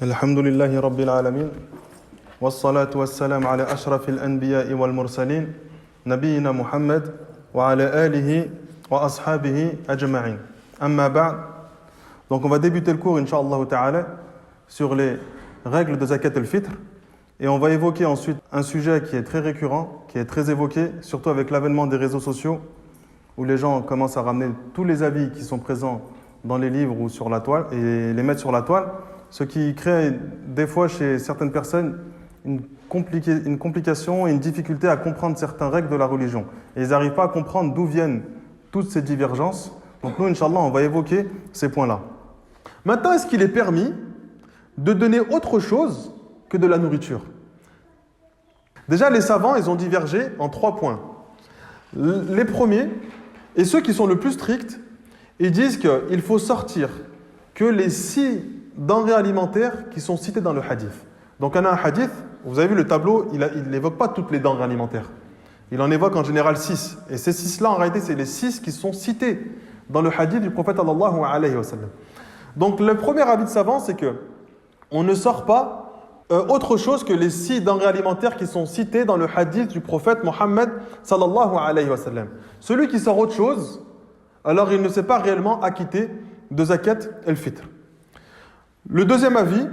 الحمد لله رب العالمين والصلاة والسلام على أشرف الأنبياء والمرسلين نبينا محمد وعلى آله وأصحابه أجمعين أما بعد. Donc on va débuter le cours Inch'Allah Ta'ala sur les règles de Zakat al-Fitr et on va évoquer ensuite un sujet qui est très récurrent, qui est très évoqué, surtout avec l'avènement des réseaux sociaux où les gens commencent à ramener tous les avis qui sont présents dans les livres ou sur la toile et les mettre sur la toile, ce qui crée des fois chez certaines personnes une complication et une difficulté à comprendre certaines règles de la religion. Et ils n'arrivent pas à comprendre d'où viennent toutes ces divergences. Donc nous, Inch'Allah, on va évoquer ces points-là. Maintenant, est-ce qu'il est permis de donner autre chose que de la nourriture? Déjà, les savants, ils ont divergé en 3 points. Les premiers, et ceux qui sont le plus stricts, ils disent qu'il faut sortir que les 6 denrées alimentaires qui sont citées dans le hadith. Donc on a un hadith, vous avez vu le tableau, il n'évoque pas toutes les denrées alimentaires. Il en évoque en général 6. Et ces 6-là, en réalité, c'est les 6 qui sont cités dans le hadith du prophète sallallahu alayhi wa sallam. Donc le premier avis de savant, c'est que on ne sort pas autre chose que les 6 denrées alimentaires qui sont citées dans le hadith du prophète Mohammed sallallahu alayhi wa sallam. Celui qui sort autre chose, alors il ne s'est pas réellement acquitté de zakat al-fitr. Le deuxième avis,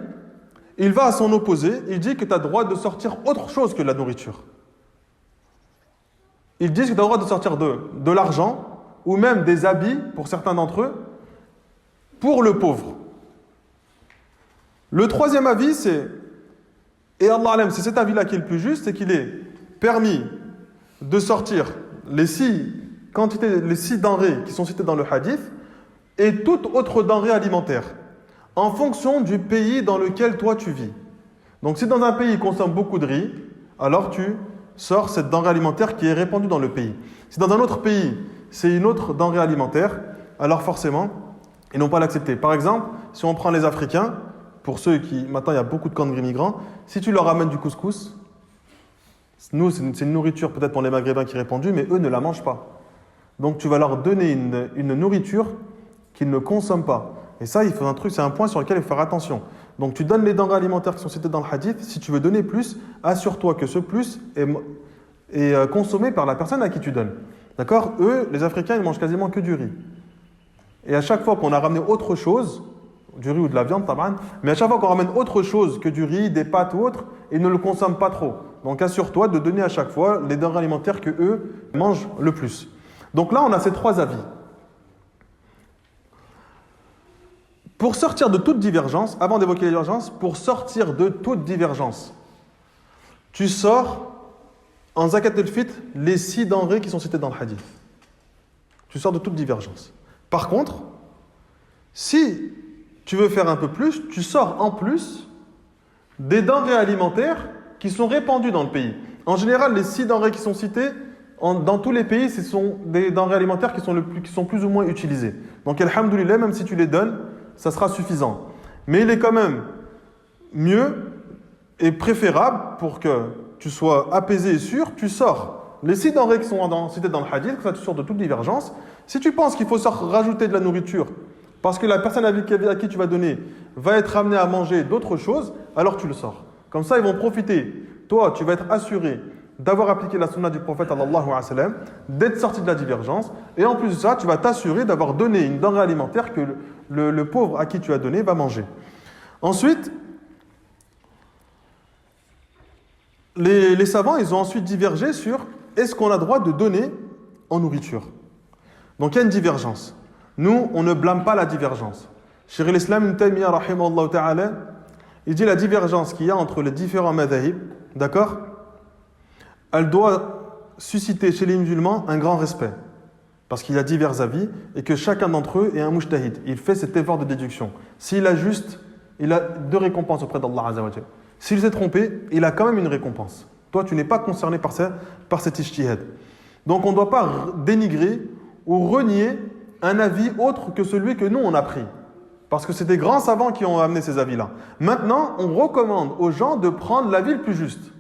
il va à son opposé, il dit que tu as le droit de sortir autre chose que la nourriture. Ils disent que tu as le droit de sortir de l'argent ou même des habits, pour certains d'entre eux, pour le pauvre. Le troisième avis, et Allah alam, c'est cet avis-là qui est le plus juste, c'est qu'il est permis de sortir les 6 denrées qui sont citées dans le hadith et toute autre denrée alimentaire en fonction du pays dans lequel toi tu vis. Donc si dans un pays il consomme beaucoup de riz, alors tu sors cette denrée alimentaire qui est répandue dans le pays. Si dans un autre pays c'est une autre denrée alimentaire, alors forcément ils n'ont pas l'accepter. Par exemple, si on prend les Africains, pour ceux qui, maintenant il y a beaucoup de camps de migrants, si tu leur ramènes du couscous, nous c'est une nourriture peut-être pour les Maghrébins qui est répandue, mais eux ne la mangent pas. Donc tu vas leur donner une nourriture qu'ils ne consomment pas. Et ça, c'est un point sur lequel il faut faire attention. Donc tu donnes les denrées alimentaires qui sont citées dans le hadith. Si tu veux donner plus, assure-toi que ce plus est consommé par la personne à qui tu donnes. D'accord? Eux, les Africains, ils mangent quasiment que du riz. Et à chaque fois qu'on a ramené autre chose, du riz ou de la viande, taban, mais à chaque fois qu'on ramène autre chose que du riz, des pâtes ou autre, ils ne le consomment pas trop. Donc assure-toi de donner à chaque fois les denrées alimentaires que eux mangent le plus. Donc là, on a ces 3 avis. Pour sortir de toute divergence, avant d'évoquer les divergences, pour sortir de toute divergence, tu sors en zakat al-fitr les 6 denrées qui sont citées dans le hadith. Tu sors de toute divergence. Par contre, si tu veux faire un peu plus, tu sors en plus des denrées alimentaires qui sont répandues dans le pays. En général, les 6 denrées qui sont citées, dans tous les pays, ce sont des denrées alimentaires qui sont plus ou moins utilisées. Donc, alhamdoulilah, même si tu les donnes, ça sera suffisant. Mais il est quand même mieux et préférable pour que tu sois apaisé et sûr, tu sors les 6 denrées qui sont citées dans le hadith, que ça tu sors de toute divergence. Si tu penses qu'il faut rajouter de la nourriture, parce que la personne à qui tu vas donner va être amenée à manger d'autres choses, alors tu le sors. Comme ça, ils vont profiter. Toi, tu vas être assuré d'avoir appliqué la sunna du prophète sallallahu alayhi wa sallam, d'être sorti de la divergence, et en plus de ça, tu vas t'assurer d'avoir donné une denrée alimentaire que le pauvre à qui tu as donné va manger. Ensuite, les savants, ils ont ensuite divergé sur est-ce qu'on a droit de donner en nourriture. Donc il y a une divergence. Nous, on ne blâme pas la divergence. Cheikh al-Islam Ibn Taymiyyah, rahimahullah ta'ala, il dit la divergence qu'il y a entre les différents madhahib, d'accord, elle doit susciter chez les musulmans un grand respect. Parce qu'il y a divers avis et que chacun d'entre eux est un mujtahid. Il fait cet effort de déduction. S'il a juste, il a 2 récompenses auprès d'Allah Azza wa Jalla. S'il s'est trompé, il a quand même une récompense. Toi, tu n'es pas concerné par cet ijtihad. Donc on ne doit pas dénigrer ou renier un avis autre que celui que nous on a pris. Parce que c'est des grands savants qui ont amené ces avis-là. Maintenant, on recommande aux gens de prendre l'avis le plus juste,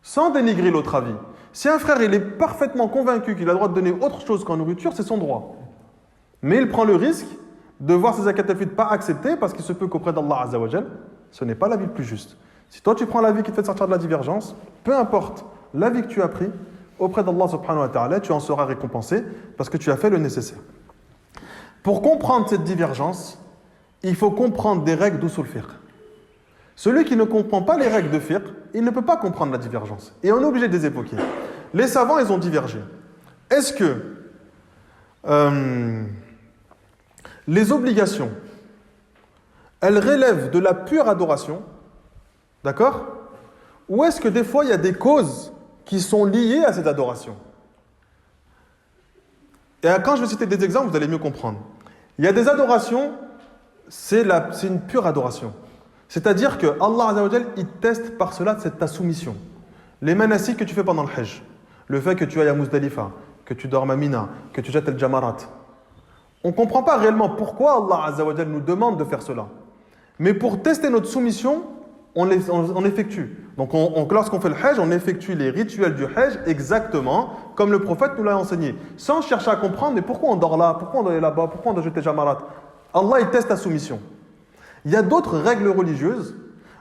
sans dénigrer l'autre avis. Si un frère il est parfaitement convaincu qu'il a le droit de donner autre chose qu'en nourriture, c'est son droit. Mais il prend le risque de voir ses zakat al-fitr pas acceptées parce qu'il se peut qu'auprès d'Allah Azza wa Jal, ce n'est pas l'avis le plus juste. Si toi tu prends l'avis qui te fait sortir de la divergence, peu importe l'avis que tu as pris, auprès d'Allah subhanahu wa ta'ala, tu en seras récompensé parce que tu as fait le nécessaire. Pour comprendre cette divergence, il faut comprendre des règles d'usul fiqh. Celui qui ne comprend pas les règles de fiqh, il ne peut pas comprendre la divergence. Et on est obligé de les évoquer. Les savants, ils ont divergé. Est-ce que les obligations, elles relèvent de la pure adoration, d'accord? Ou est-ce que des fois, il y a des causes qui sont liées à cette adoration? Et quand je vais citer des exemples, vous allez mieux comprendre. Il y a des adorations, c'est une pure adoration. C'est-à-dire que Allah Azza wa Jal, il teste par cela ta soumission. Les manasik que tu fais pendant le Hajj, le fait que tu ailles à Muzdalifa, que tu dormes à Mina, que tu jettes le Jamarat. On ne comprend pas réellement pourquoi Allah Azza wa Jal nous demande de faire cela. Mais pour tester notre soumission, on effectue. Donc lorsqu'on fait le Hajj, on effectue les rituels du Hajj exactement comme le prophète nous l'a enseigné. Sans chercher à comprendre, mais pourquoi on dort là? Pourquoi on doit aller là-bas? Pourquoi on doit jeter Jamarat? Allah, il teste ta soumission. Il y a d'autres règles religieuses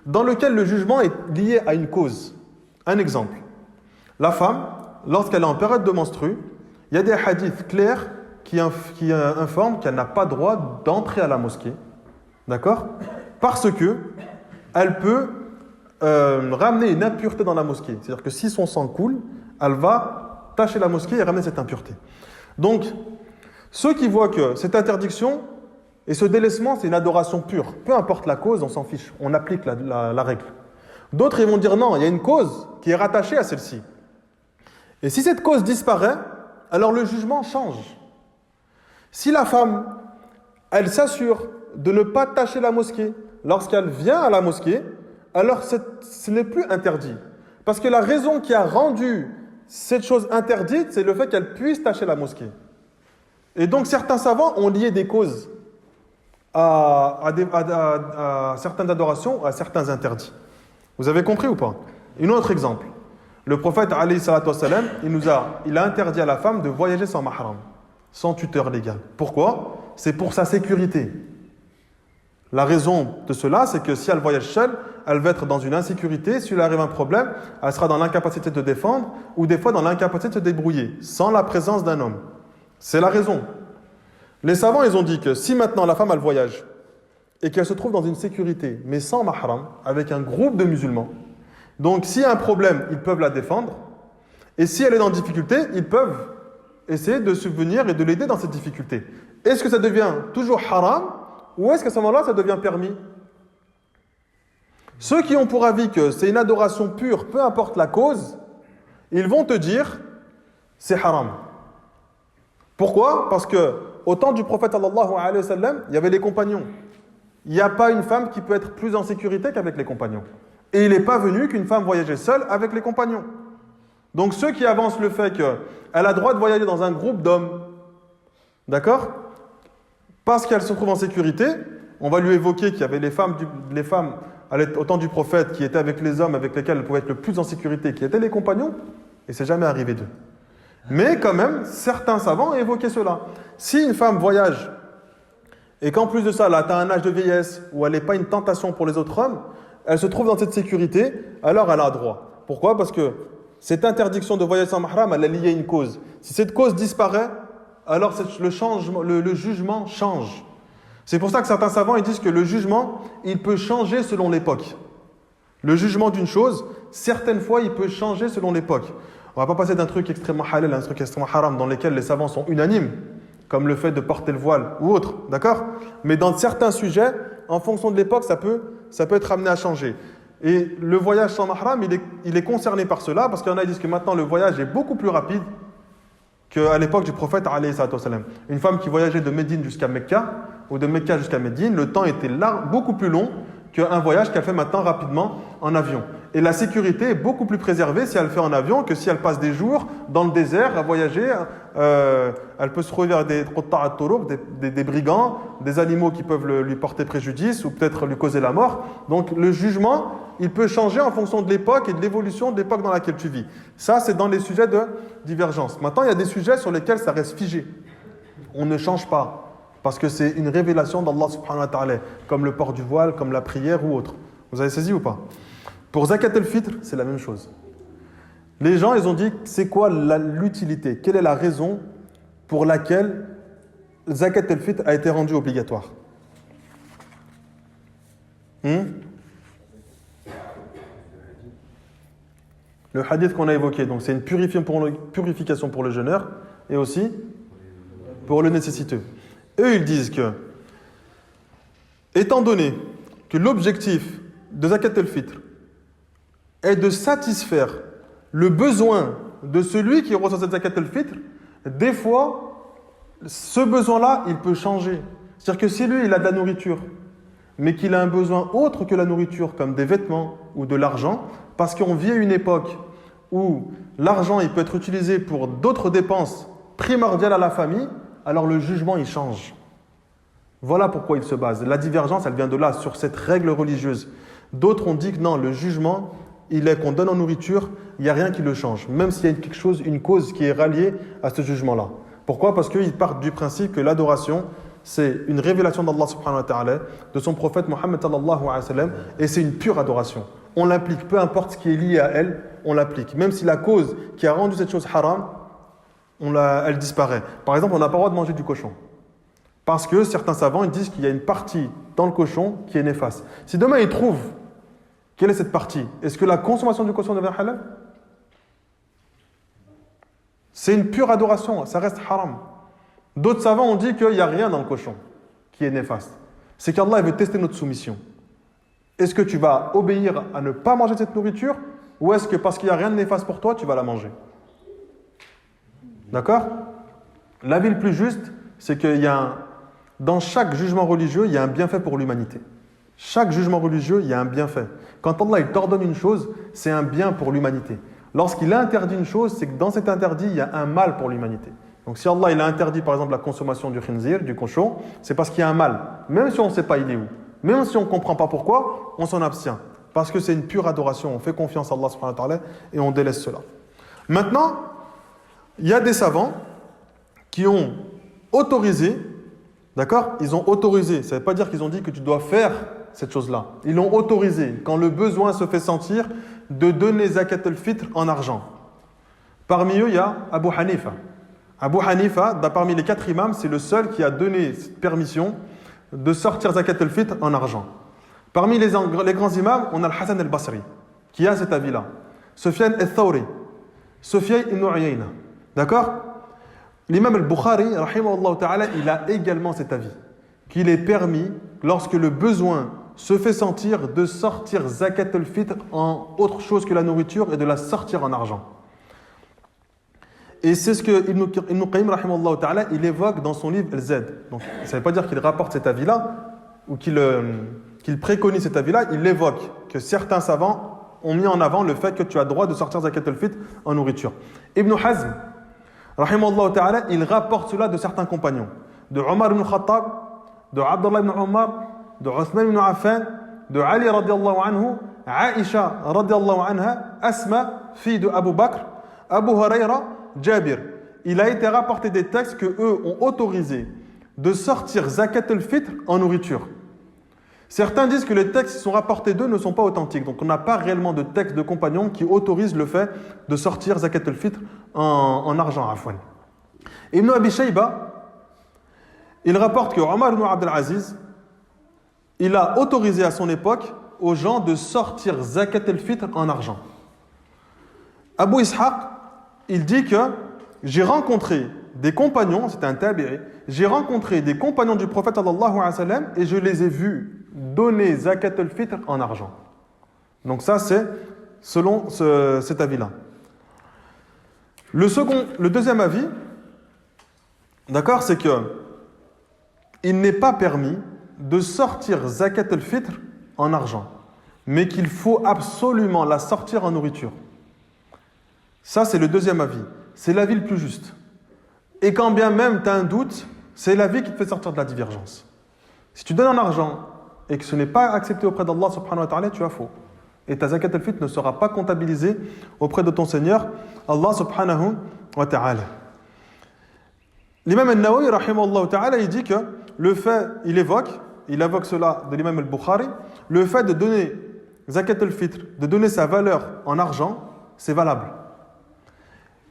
dans lesquelles le jugement est lié à une cause. Un exemple. La femme, lorsqu'elle est en période de menstrue, il y a des hadiths clairs qui informent qu'elle n'a pas droit d'entrer à la mosquée. D'accord? Parce que elle peut ramener une impureté dans la mosquée. C'est-à-dire que si son sang coule, elle va tacher la mosquée et ramener cette impureté. Donc, ceux qui voient que cette interdiction et ce délaissement, c'est une adoration pure. Peu importe la cause, on s'en fiche. On applique la règle. D'autres, ils vont dire non, il y a une cause qui est rattachée à celle-ci. Et si cette cause disparaît, alors le jugement change. Si la femme, elle s'assure de ne pas tacher la mosquée lorsqu'elle vient à la mosquée, alors ce n'est plus interdit. Parce que la raison qui a rendu cette chose interdite, c'est le fait qu'elle puisse tacher la mosquée. Et donc certains savants ont lié des causes à certaines adorations, à certains interdits. Vous avez compris ou pas? Un autre exemple. Le prophète, alayhi salatu wassalam, il a interdit à la femme de voyager sans mahram, sans tuteur légal. Pourquoi? C'est pour sa sécurité. La raison de cela, c'est que si elle voyage seule, elle va être dans une insécurité. Si lui arrive un problème, elle sera dans l'incapacité de défendre ou des fois dans l'incapacité de se débrouiller, sans la présence d'un homme. C'est la raison. Les savants, ils ont dit que si maintenant la femme, elle voyage et qu'elle se trouve dans une sécurité, mais sans mahram, avec un groupe de musulmans, donc s'il y a un problème, ils peuvent la défendre. Et si elle est en difficulté, ils peuvent essayer de subvenir et de l'aider dans cette difficulté. Est-ce que ça devient toujours haram ou est-ce qu'à ce moment-là, ça devient permis? Ceux qui ont pour avis que c'est une adoration pure, peu importe la cause, ils vont te dire c'est haram. Pourquoi? Parce que au temps du prophète sallallahu alayhi wa sallam, il y avait les compagnons. Il n'y a pas une femme qui peut être plus en sécurité qu'avec les compagnons. Et il n'est pas venu qu'une femme voyageait seule avec les compagnons. Donc ceux qui avancent le fait qu'elle a le droit de voyager dans un groupe d'hommes, d'accord? Parce qu'elle se trouve en sécurité, on va lui évoquer qu'il y avait les femmes au temps du prophète qui étaient avec les hommes avec lesquels elle pouvait être le plus en sécurité, qui étaient les compagnons, et c'est jamais arrivé d'eux. Mais quand même, certains savants ont évoqué cela. Si une femme voyage et qu'en plus de ça, elle a atteint un âge de vieillesse où elle n'est pas une tentation pour les autres hommes, elle se trouve dans cette sécurité, alors elle a droit. Pourquoi? Parce que cette interdiction de voyager sans mahram, elle est liée à une cause. Si cette cause disparaît, alors le jugement change. C'est pour ça que certains savants ils disent que le jugement, il peut changer selon l'époque. Le jugement d'une chose, certaines fois, il peut changer selon l'époque. On ne va pas passer d'un truc extrêmement halal à un truc extrêmement haram dans lesquels les savants sont unanimes, comme le fait de porter le voile ou autre, d'accord? Mais dans certains sujets, en fonction de l'époque, ça peut être amené à changer. Et le voyage sans mahram, il est concerné par cela, parce qu'il y en a qui disent que maintenant le voyage est beaucoup plus rapide qu'à l'époque du prophète alayhi salatu wassalam. Une femme qui voyageait de Médine jusqu'à Mecca, ou de Mecca jusqu'à Médine, le temps était là beaucoup plus long qu'un voyage qu'elle fait maintenant rapidement en avion. Et la sécurité est beaucoup plus préservée si elle le fait en avion que si elle passe des jours dans le désert à voyager. Elle peut se trouver vers des brigands, des animaux qui peuvent lui porter préjudice ou peut-être lui causer la mort. Donc le jugement, il peut changer en fonction de l'époque et de l'évolution de l'époque dans laquelle tu vis. Ça, c'est dans les sujets de divergence. Maintenant, il y a des sujets sur lesquels ça reste figé. On ne change pas. Parce que c'est une révélation d'Allah subhanahu wa ta'ala, comme le port du voile, comme la prière ou autre. Vous avez saisi ou pas? Pour Zakat al-Fitr, c'est la même chose. Les gens, ils ont dit, c'est quoi l'utilité? Quelle est la raison pour laquelle Zakat al-Fitr a été rendue obligatoire? Le hadith qu'on a évoqué, donc c'est une purification pour le jeûneur et aussi pour le nécessiteux. Eux, ils disent que, étant donné que l'objectif de Zakat al-Fitr est de satisfaire le besoin de celui qui reçoit cette Zakat al-Fitr, des fois, ce besoin-là, il peut changer. C'est-à-dire que si lui, il a de la nourriture, mais qu'il a un besoin autre que la nourriture, comme des vêtements ou de l'argent, parce qu'on vit à une époque où l'argent il peut être utilisé pour d'autres dépenses primordiales à la famille, alors le jugement il change. Voilà pourquoi il se base. La divergence, elle vient de là, sur cette règle religieuse. D'autres ont dit que non, le jugement, il est qu'on donne en nourriture, il n'y a rien qui le change, même s'il y a quelque chose, une cause qui est ralliée à ce jugement-là. Pourquoi? Parce qu'ils partent du principe que l'adoration, c'est une révélation d'Allah subhanahu wa ta'ala, de son prophète Mohammed sallallahu alayhi wa sallam, et c'est une pure adoration. On l'applique, peu importe ce qui est lié à elle, on l'applique. Même si la cause qui a rendu cette chose haram, elle disparaît. Par exemple, on n'a pas le droit de manger du cochon. Parce que certains savants ils disent qu'il y a une partie dans le cochon qui est néfaste. Si demain ils trouvent quelle est cette partie, est-ce que la consommation du cochon devient halal? C'est une pure adoration, ça reste haram. D'autres savants ont dit qu'il n'y a rien dans le cochon qui est néfaste. C'est qu'Allah veut tester notre soumission. Est-ce que tu vas obéir à ne pas manger cette nourriture ou est-ce que parce qu'il n'y a rien de néfaste pour toi, tu vas la manger? D'accord? L'avis le plus juste, c'est qu'il y a dans chaque jugement religieux, il y a un bienfait pour l'humanité. Chaque jugement religieux, il y a un bienfait. Quand Allah il t'ordonne une chose, c'est un bien pour l'humanité. Lorsqu'il interdit une chose, c'est que dans cet interdit, il y a un mal pour l'humanité. Donc si Allah il a interdit par exemple la consommation du khinzir, du cochon, c'est parce qu'il y a un mal. Même si on ne sait pas il est où. Même si on ne comprend pas pourquoi, on s'en abstient. Parce que c'est une pure adoration. On fait confiance à Allah subhanahu wa ta'ala et on délaisse cela. Maintenant, il y a des savants qui ont autorisé, d'accord? Ils ont autorisé, ça ne veut pas dire qu'ils ont dit que tu dois faire cette chose-là. Ils l'ont autorisé, quand le besoin se fait sentir, de donner zakat al-fitr en argent. Parmi eux, il y a Abu Hanifa. Abu Hanifa, parmi les 4 imams, c'est le seul qui a donné cette permission de sortir zakat al-fitr en argent. Parmi les grands imams, on a le Hassan al-Basri, qui a cet avis-là. Sufyan al-Thawri, Sufyan ibn Uyayna. D'accord? L'imam al-Bukhari, rahimahullah ta'ala, il a également cet avis, qu'il est permis, lorsque le besoin se fait sentir, de sortir zakat al-fitr en autre chose que la nourriture et de la sortir en argent. Et c'est ce que Ibn Qayyim, rahimahullah ta'ala, il évoque dans son livre Al-Zad. Donc, ça ne veut pas dire qu'il rapporte cet avis-là, ou qu'il préconise cet avis-là, il évoque que certains savants ont mis en avant le fait que tu as le droit de sortir zakat al-fitr en nourriture. Ibn Hazm, rahimahullah ta'ala, il rapporte cela de certains compagnons, de Omar ibn Khattab, de Abdullah ibn Omar, de Uthman ibn Affan, de Ali radiallahu anhu, Aisha radiallahu anha, Asma, fille de Abu Bakr, Abu Huraira, Jabir. Il a été rapporté des textes que eux ont autorisé de sortir zakat al-fitr en nourriture. Certains disent que les textes qui sont rapportés d'eux ne sont pas authentiques. Donc on n'a pas réellement de texte de compagnons qui autorisent le fait de sortir zakat al-fitr en argent. Afwan. Ibn Abi Shayba, il rapporte que Omar ibn Abdel Aziz, il a autorisé à son époque aux gens de sortir zakat al-fitr en argent. Abu Ishaq, il dit que j'ai rencontré des compagnons, c'était un tabi'i, j'ai rencontré des compagnons du prophète sallallahu alayhi wa sallam et je les ai vus donner zakat al-fitr en argent. Donc ça c'est selon cet avis-là. Le deuxième avis, d'accord, c'est que il n'est pas permis de sortir zakat al-fitr en argent, mais qu'il faut absolument la sortir en nourriture. Ça, c'est le deuxième avis. C'est l'avis le plus juste. Et quand bien même tu as un doute, c'est l'avis qui te fait sortir de la divergence. Si tu donnes en argent et que ce n'est pas accepté auprès d'Allah subhanahu wa ta'ala, tu as faux. Et ta zakat al-fitr ne sera pas comptabilisée auprès de ton Seigneur, Allah subhanahu wa ta'ala. L'imam al-Nawawi, rahimahullah ta'ala, il dit que il évoque cela de l'imam al-Bukhari, le fait de donner Zakat al-Fitr, de donner sa valeur en argent, c'est valable.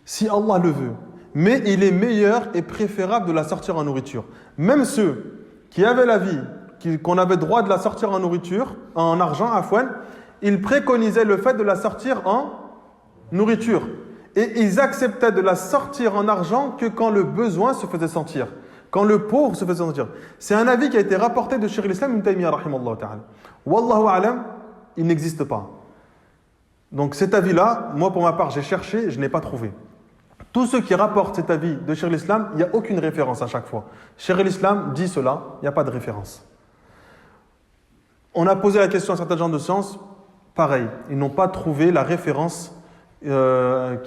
Si Allah le veut. Mais il est meilleur et préférable de la sortir en nourriture. Même ceux qui avaient l'avis qu'on avait droit de la sortir en nourriture, en argent, afouane, ils préconisaient le fait de la sortir en nourriture. Et ils acceptaient de la sortir en argent que quand le besoin se faisait sentir. Quand le pauvre se faisait sentir. C'est un avis qui a été rapporté de Cheikh l'Islam Ibn Taymiyyah, rahimallahu ta'ala. Wallahu a'lam, il n'existe pas. Donc cet avis-là, moi pour ma part, j'ai cherché, je n'ai pas trouvé. Tous ceux qui rapportent cet avis de Cheikh l'Islam, il n'y a aucune référence à chaque fois. Cheikh l'Islam dit cela, il n'y a pas de référence. On a posé la question à certains gens de science, pareil, ils n'ont pas trouvé la référence qui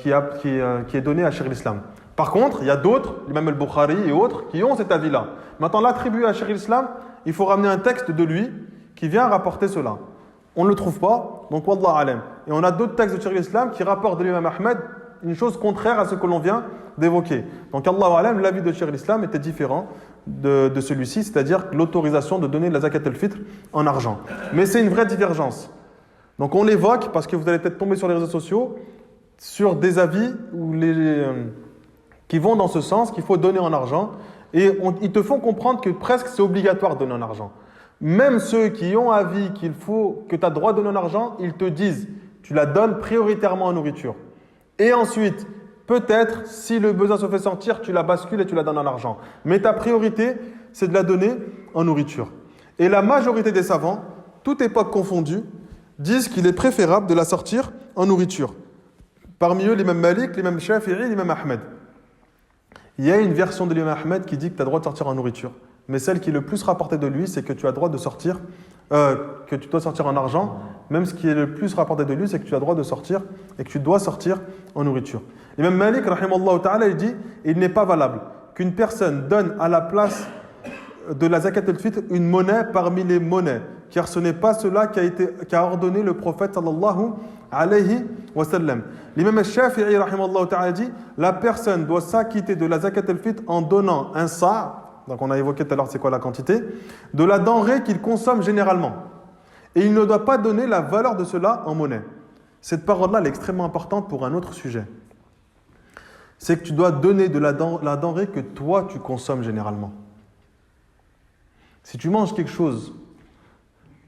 est donnée à Cheikh l'Islam. Par contre, il y a d'autres, l'imam al-Bukhari et autres, qui ont cet avis-là. Maintenant, l'attribuer à Cheikh l'Islam, il faut ramener un texte de lui qui vient rapporter cela. On ne le trouve pas, donc wallah alam. Et on a d'autres textes de Cheikh l'Islam qui rapportent de l'imam Ahmed une chose contraire à ce que l'on vient d'évoquer. Donc Allah alam, l'avis de Cheikh l'Islam était différent de celui-ci, c'est-à-dire l'autorisation de donner la zakat al-fitr en argent. Mais c'est une vraie divergence. Donc on l'évoque parce que vous allez peut-être tomber sur les réseaux sociaux sur des avis qui vont dans ce sens qu'il faut donner en argent et ils te font comprendre que presque c'est obligatoire de donner en argent. Même ceux qui ont avis que tu as droit de donner en argent, ils te disent tu la donnes prioritairement en nourriture. Et ensuite, peut-être, si le besoin se fait sentir, tu la bascules et tu la donnes en argent. Mais ta priorité, c'est de la donner en nourriture. Et la majorité des savants, toute époque confondue, disent qu'il est préférable de la sortir en nourriture. Parmi eux, l'imam Malik, l'imam Shafi'i, l'imam Ahmed. Il y a une version de l'imam Ahmed qui dit que tu as le droit de sortir en nourriture. Mais celle qui est le plus rapportée de lui, c'est que tu as le droit de sortir, que tu dois sortir en argent. Même ce qui est le plus rapporté de lui, c'est que tu as le droit de sortir et que tu dois sortir en nourriture. L'imam Malik, rahimallahu ta'ala, il dit il n'est pas valable qu'une personne donne à la place de la zakat al-fitr une monnaie parmi les monnaies, car ce n'est pas cela qu'a ordonné le prophète sallallahu alayhi wa sallam. L'imam al-Shafi'i, rahimallahu ta'ala, dit la personne doit s'acquitter de la zakat al-fitr en donnant un sa', donc on a évoqué tout à l'heure c'est quoi la quantité, de la denrée qu'il consomme généralement. Et il ne doit pas donner la valeur de cela en monnaie. Cette parole-là, elle est extrêmement importante pour un autre sujet. C'est que tu dois donner de la denrée que toi, tu consommes généralement. Si tu manges quelque chose...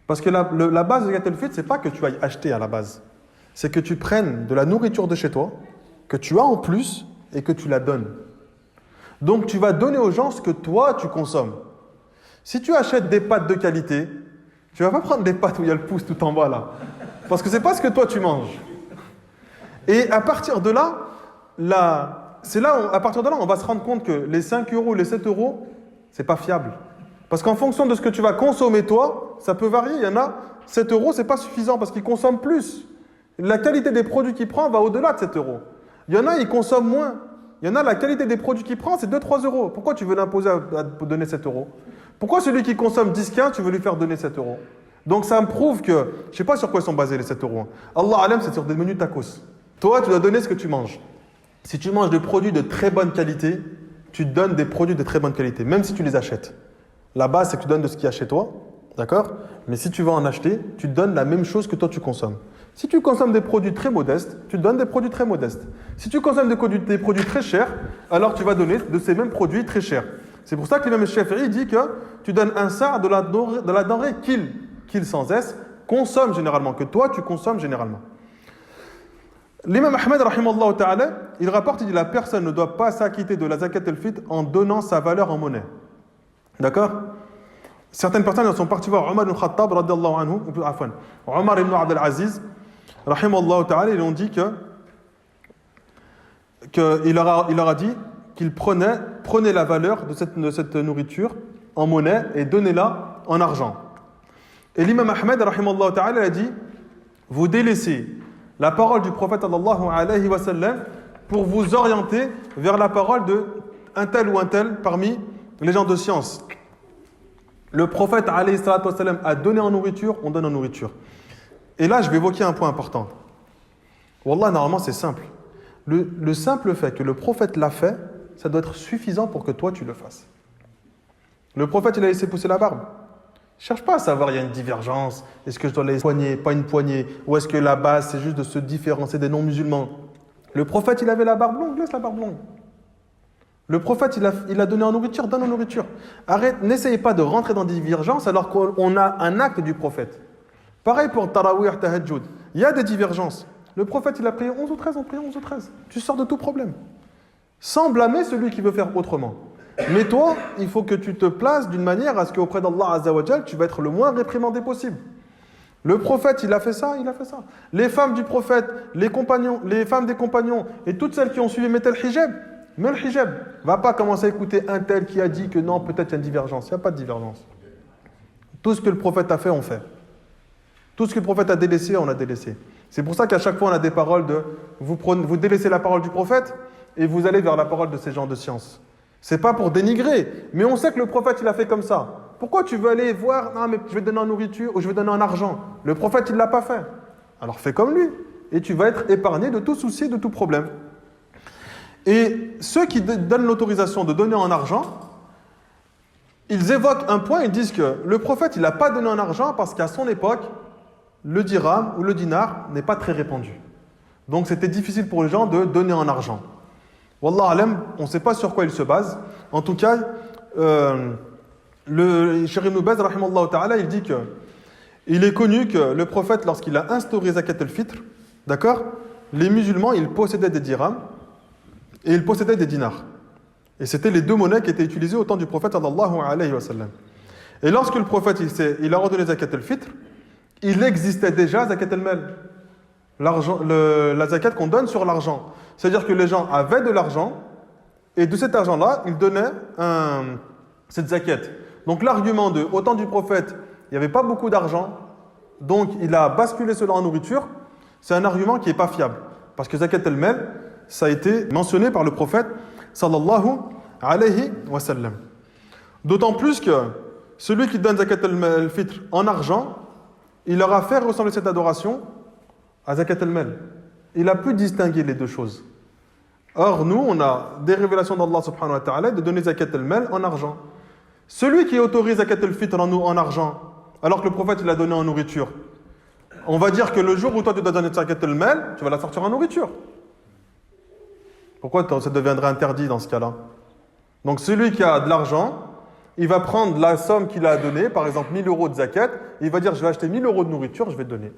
Parce que la base de zakat al-fitr, ce n'est pas que tu ailles acheter à la base. C'est que tu prennes de la nourriture de chez toi, que tu as en plus, et que tu la donnes. Donc tu vas donner aux gens ce que toi, tu consommes. Si tu achètes des pâtes de qualité... Tu ne vas pas prendre des pâtes où il y a le pouce tout en bas là. Parce que ce n'est pas ce que toi tu manges. Et à partir de là, on va se rendre compte que les 5 euros, les 7 euros, ce n'est pas fiable. Parce qu'en fonction de ce que tu vas consommer toi, ça peut varier. Il y en a, 7 euros, ce n'est pas suffisant parce qu'ils consomment plus. La qualité des produits qu'ils prennent va au-delà de 7 euros. Il y en a, ils consomment moins. Il y en a, la qualité des produits qu'ils prennent, c'est 2-3 euros. Pourquoi tu veux l'imposer à donner 7 euros ? Pourquoi celui qui consomme 10-15, tu veux lui faire donner 7 euros ? Donc ça me prouve que, je ne sais pas sur quoi ils sont basés les 7 euros. Allah alam, c'est sur des menus tacos. Toi, tu dois donner ce que tu manges. Si tu manges des produits de très bonne qualité, tu donnes des produits de très bonne qualité, même si tu les achètes. La base, c'est que tu donnes de ce qu'il y a chez toi, d'accord ? Mais si tu vas en acheter, tu donnes la même chose que toi tu consommes. Si tu consommes des produits très modestes, tu donnes des produits très modestes. Si tu consommes des produits très chers, alors tu vas donner de ces mêmes produits très chers. C'est pour ça que l'imam Shafi'i dit que tu donnes un sa' de la denrée qu'il sans S consomme généralement, que toi tu consommes généralement. L'imam Ahmed, rahimallahu ta'ala, il rapporte, il dit la personne ne doit pas s'acquitter de la zakat al-fitr en donnant sa valeur en monnaie. D'accord ? Certaines personnes sont parties voir Omar ibn Khattab, radiyallahu anhu, Omar ibn Abdel Aziz, rahimallahu ta'ala, ils ont dit qu'il leur a dit qu'il prenait la valeur de cette nourriture en monnaie et donnez-la en argent. Et l'imam Ahmed, rahimallahu ta'ala, a dit vous délaissez la parole du prophète sallallahu alayhi wa sallam pour vous orienter vers la parole de un tel ou un tel parmi les gens de science. Le prophète alayhi salatu wa sallam a donné en nourriture, on donne en nourriture. Et là, je vais évoquer un point important. Wallah, normalement, c'est simple. Le simple fait que le prophète l'a fait, ça doit être suffisant pour que toi, tu le fasses. Le prophète, il a laissé pousser la barbe. Cherche pas à savoir, il y a une divergence. Est-ce que je dois les poignées, pas une poignée? Ou est-ce que la base, c'est juste de se différencier des non-musulmans? Le prophète, il avait la barbe longue, laisse la barbe longue. Le prophète, il a donné en nourriture, donne en nourriture. Arrête, n'essayez pas de rentrer dans des divergences alors qu'on a un acte du prophète. Pareil pour Tarawih, Tahajjud. Il y a des divergences. Le prophète, il a prié 11 ou 13, on prie 11 ou 13. Tu sors de tout problème. Sans blâmer celui qui veut faire autrement. Mais toi, il faut que tu te places d'une manière à ce qu'auprès d'Allah Azza wa Jal, tu vas être le moins réprimandé possible. Le prophète, il a fait ça, il a fait ça. Les femmes du prophète, les compagnons, les femmes des compagnons et toutes celles qui ont suivi mettaient le hijab. Mais le hijab, va pas commencer à écouter un tel qui a dit que non, peut-être il y a une divergence. Il n'y a pas de divergence. Tout ce que le prophète a fait, on fait. Tout ce que le prophète a délaissé, on a délaissé. C'est pour ça qu'à chaque fois, on a des paroles de vous délaissez la parole du prophète et vous allez vers la parole de ces gens de science. C'est pas pour dénigrer, mais on sait que le prophète, il a fait comme ça. Pourquoi tu veux aller voir, non, mais je vais donner en nourriture ou je vais donner en argent? Le prophète, il ne l'a pas fait. Alors fais comme lui et tu vas être épargné de tout souci, de tout problème. Et ceux qui donnent l'autorisation de donner en argent, ils évoquent un point, ils disent que le prophète, il n'a pas donné en argent parce qu'à son époque, le dirham ou le dinar n'est pas très répandu. Donc c'était difficile pour les gens de donner en argent. Wallah alam, on ne sait pas sur quoi il se base. En tout cas, le Cheikh Ibn Baz, rahimallahu ta'ala, il dit que il est connu que le prophète, lorsqu'il a instauré Zakat al-Fitr, d'accord, les musulmans, ils possédaient des dirhams et ils possédaient des dinars. Et c'était les deux monnaies qui étaient utilisées au temps du prophète sallallahu alayhi wa sallam. Et lorsque le prophète il a ordonné Zakat al-Fitr, il existait déjà Zakat al-Mal, la zakat qu'on donne sur l'argent. C'est-à-dire que les gens avaient de l'argent et de cet argent-là, ils donnaient cette zakat. Donc l'argument de au temps du prophète, il n'y avait pas beaucoup d'argent, donc il a basculé cela en nourriture, c'est un argument qui n'est pas fiable. Parce que zakat al-Mal, ça a été mentionné par le prophète sallallahu alayhi wa sallam. D'autant plus que celui qui donne zakat al-Fitr en argent, il aura fait ressembler cette adoration à zakat al-Mal. Il a pu distinguer les deux choses. Or, nous, on a des révélations d'Allah subhanahu wa ta'ala de donner zakat al-Mal en argent. Celui qui autorise zakat al-Fitr en argent, alors que le prophète il l'a donné en nourriture, on va dire que le jour où toi tu dois donner zakat al-Mal, tu vas la sortir en nourriture. Pourquoi ça deviendrait interdit dans ce cas-là? Donc celui qui a de l'argent, il va prendre la somme qu'il a donnée, par exemple 1000 euros de zakat, et il va dire je vais acheter 1000 euros de nourriture, je vais donner.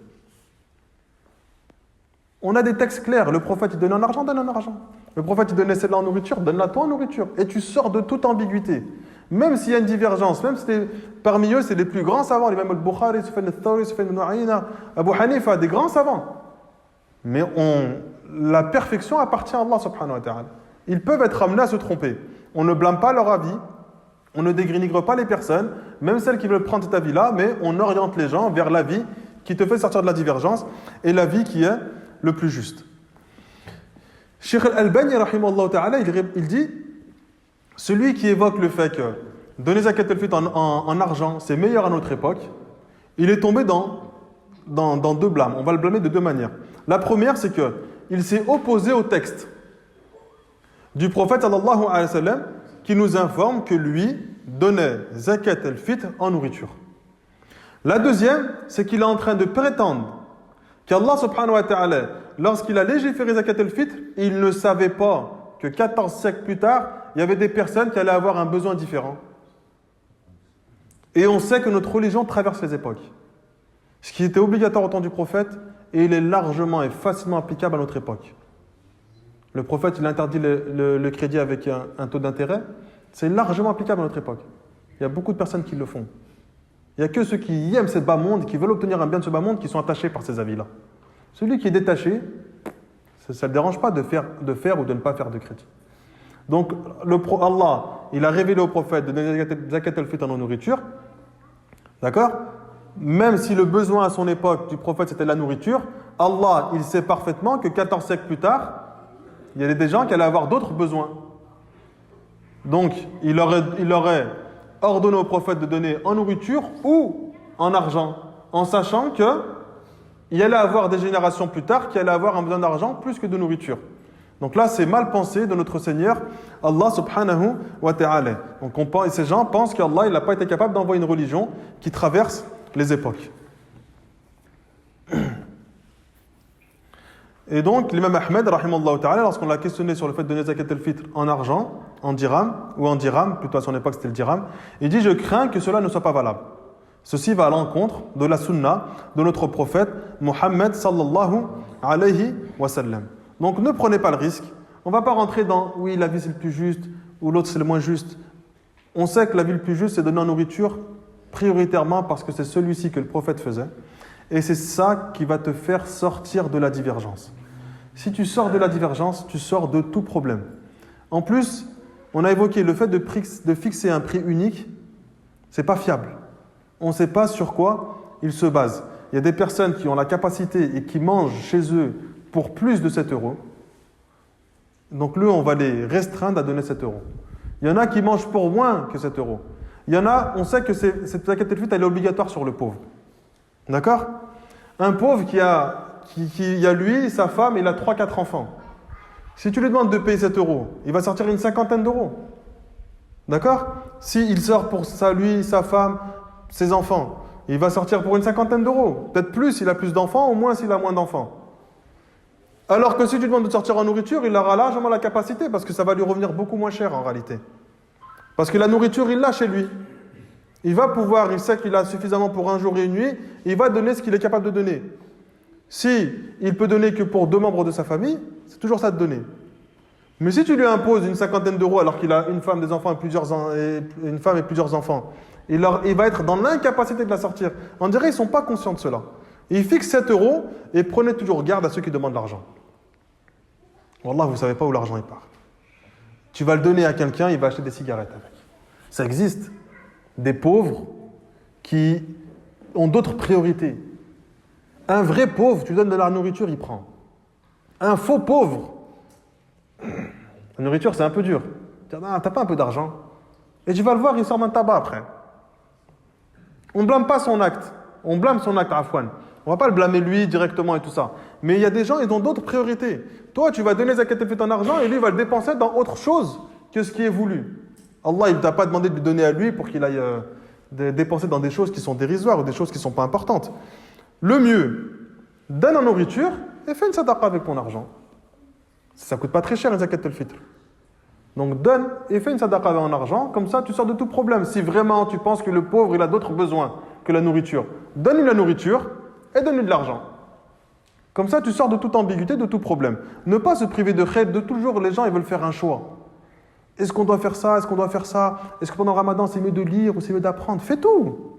On a des textes clairs. Le prophète, il donnait en argent, donne en argent. Le prophète, il donnait celle-là en nourriture, donne-la toi en nourriture. Et tu sors de toute ambiguïté. Même s'il y a une divergence, même si parmi eux, c'est les plus grands savants, l'imam al-Bukhari, Sufyan al-Thawri, Sufyan ibn Uyayna, Abu Hanifa, des grands savants. Mais la perfection appartient à Allah subhanahu wa ta'ala. Ils peuvent être amenés à se tromper. On ne blâme pas leur avis, on ne dénigre pas les personnes, même celles qui veulent prendre cet avis-là, mais on oriente les gens vers l'avis qui te fait sortir de la divergence et l'avis qui est le plus juste. Cheikh Al-Albani, rahimahullah ta'ala, il dit celui qui évoque le fait que donner zakat al-fitr en argent, c'est meilleur à notre époque, il est tombé dans deux blâmes. On va le blâmer de deux manières. La première, c'est qu'il s'est opposé au texte du prophète sallallahu alayhi wa sallam qui nous informe que lui donnait zakat al-fitr en nourriture. La deuxième, c'est qu'il est en train de prétendre qu'Allah subhanahu wa ta'ala, lorsqu'il a légiféré zakat al-fitr, il ne savait pas que 14 siècles plus tard, il y avait des personnes qui allaient avoir un besoin différent. Et on sait que notre religion traverse les époques. Ce qui était obligatoire au temps du prophète, et il est largement et facilement applicable à notre époque. Le prophète, il interdit le crédit avec un taux d'intérêt. C'est largement applicable à notre époque. Il y a beaucoup de personnes qui le font. Il n'y a que ceux qui aiment ce bas monde, qui veulent obtenir un bien de ce bas monde, qui sont attachés par ces avis-là. Celui qui est détaché, ça ne le dérange pas de faire ou de ne pas faire de crédit. Donc, Allah, il a révélé au prophète de donner zakat al-fitr en nourriture. D'accord? Même si le besoin à son époque du prophète c'était la nourriture, Allah, il sait parfaitement que 14 siècles plus tard, il y avait des gens qui allaient avoir d'autres besoins. Donc, il aurait ordonné au prophète de donner en nourriture ou en argent, en sachant qu'il y allait avoir des générations plus tard qui allaient avoir un besoin d'argent plus que de nourriture. Donc là, c'est mal pensé de notre Seigneur, Allah subhanahu wa ta'ala. Donc et ces gens pensent qu'Allah n'a pas été capable d'envoyer une religion qui traverse les époques. Et donc, l'imam Ahmed, rahimallahu ta'ala, lorsqu'on l'a questionné sur le fait de donner zakat al-fitr en argent, en dirham, plutôt à son époque c'était le dirham, il dit: je crains que cela ne soit pas valable. Ceci va à l'encontre de la sunna de notre prophète Muhammad sallallahu alayhi wa sallam. Donc ne prenez pas le risque. On ne va pas rentrer dans oui, la vie c'est le plus juste ou l'autre c'est le moins juste. On sait que la vie le plus juste c'est donner en nourriture prioritairement parce que c'est celui-ci que le prophète faisait. Et c'est ça qui va te faire sortir de la divergence. Si tu sors de la divergence, tu sors de tout problème. En plus, on a évoqué le fait de fixer un prix unique, c'est pas fiable. On ne sait pas sur quoi il se base. Il y a des personnes qui ont la capacité et qui mangent chez eux pour plus de 7 euros. Donc on va les restreindre à donner 7 euros. Il y en a qui mangent pour moins que 7 euros. Il y en a, on sait que cette zakat al-fitr, elle est obligatoire sur le pauvre. D'accord? Un pauvre qui a lui, sa femme, il a 3-4 enfants. Si tu lui demandes de payer 7 euros, il va sortir une cinquantaine d'euros. D'accord? S'il sort pour ça, lui, sa femme, ses enfants, il va sortir pour une cinquantaine d'euros. Peut-être plus s'il a plus d'enfants, ou moins s'il a moins d'enfants. Alors que si tu lui demandes de sortir en nourriture, il aura largement la capacité, parce que ça va lui revenir beaucoup moins cher en réalité. Parce que la nourriture, il l'a chez lui. Il va pouvoir, il sait qu'il a suffisamment pour un jour et une nuit, et il va donner ce qu'il est capable de donner. Si il peut donner que pour 2 membres de sa famille, c'est toujours ça de donner. Mais si tu lui imposes une cinquantaine d'euros alors qu'il a une femme, des enfants une femme et plusieurs enfants, il va être dans l'incapacité de la sortir. On dirait qu'ils ne sont pas conscients de cela. Il fixe 7 euros et prenez toujours garde à ceux qui demandent l'argent. Wallah, vous ne savez pas où l'argent il part. Tu vas le donner à quelqu'un, il va acheter des cigarettes avec. Ça existe. Des pauvres qui ont d'autres priorités. Un vrai pauvre, tu donnes de la nourriture, il prend. Un faux pauvre, la nourriture c'est un peu dur. Tu dis, ah, t'as pas un peu d'argent? Et tu vas le voir, il sort d'un tabac après. On ne blâme pas son acte. On blâme son acte, Afwan. On ne va pas le blâmer lui directement et tout ça. Mais il y a des gens, ils ont d'autres priorités. Toi, tu vas donner zakat al-fitr en argent et lui, il va le dépenser dans autre chose que ce qui est voulu. Allah, il ne t'a pas demandé de lui donner à lui pour qu'il aille dépenser dans des choses qui sont dérisoires ou des choses qui ne sont pas importantes. Le mieux, donne en nourriture et fais une sadaqa avec ton argent. Ça ne coûte pas très cher une zakat al-fitr. Donc donne et fais une sadaqa en argent, comme ça tu sors de tout problème. Si vraiment tu penses que le pauvre il a d'autres besoins que la nourriture, donne-lui la nourriture et donne-lui de l'argent. Comme ça tu sors de toute ambiguïté, de tout problème. Ne pas se priver de khayr, de toujours les gens ils veulent faire un choix. Est-ce qu'on doit faire ça? Est-ce qu'on doit faire ça? Est-ce que pendant le Ramadan c'est mieux de lire ou c'est mieux d'apprendre? Fais tout.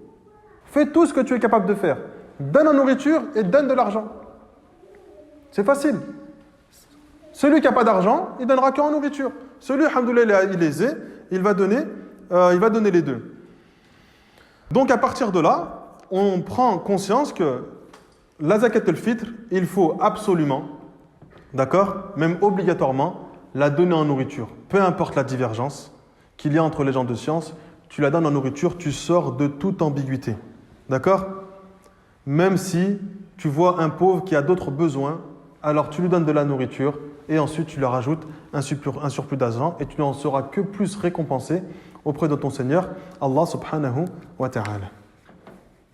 Fais tout ce que tu es capable de faire. Donne la nourriture et donne de l'argent. C'est facile. Celui qui n'a pas d'argent, il donnera qu'en nourriture. Celui, alhamdoulilah, il est aisé, il va donner les deux. Donc à partir de là, on prend conscience que la zakat al-fitr, il faut absolument, d'accord, même obligatoirement, la donner en nourriture. Peu importe la divergence qu'il y a entre les gens de science, tu la donnes en nourriture, tu sors de toute ambiguïté. D'accord? Même si tu vois un pauvre qui a d'autres besoins, alors tu lui donnes de la nourriture et ensuite tu leur rajoutes un surplus d'argent et tu n'en seras que plus récompensé auprès de ton Seigneur, Allah subhanahu wa ta'ala.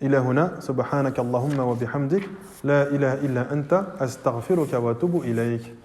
إلى هنا سبحانك اللهم وبحمدك لا إله إلا أنت أستغفرك وأتوب إليك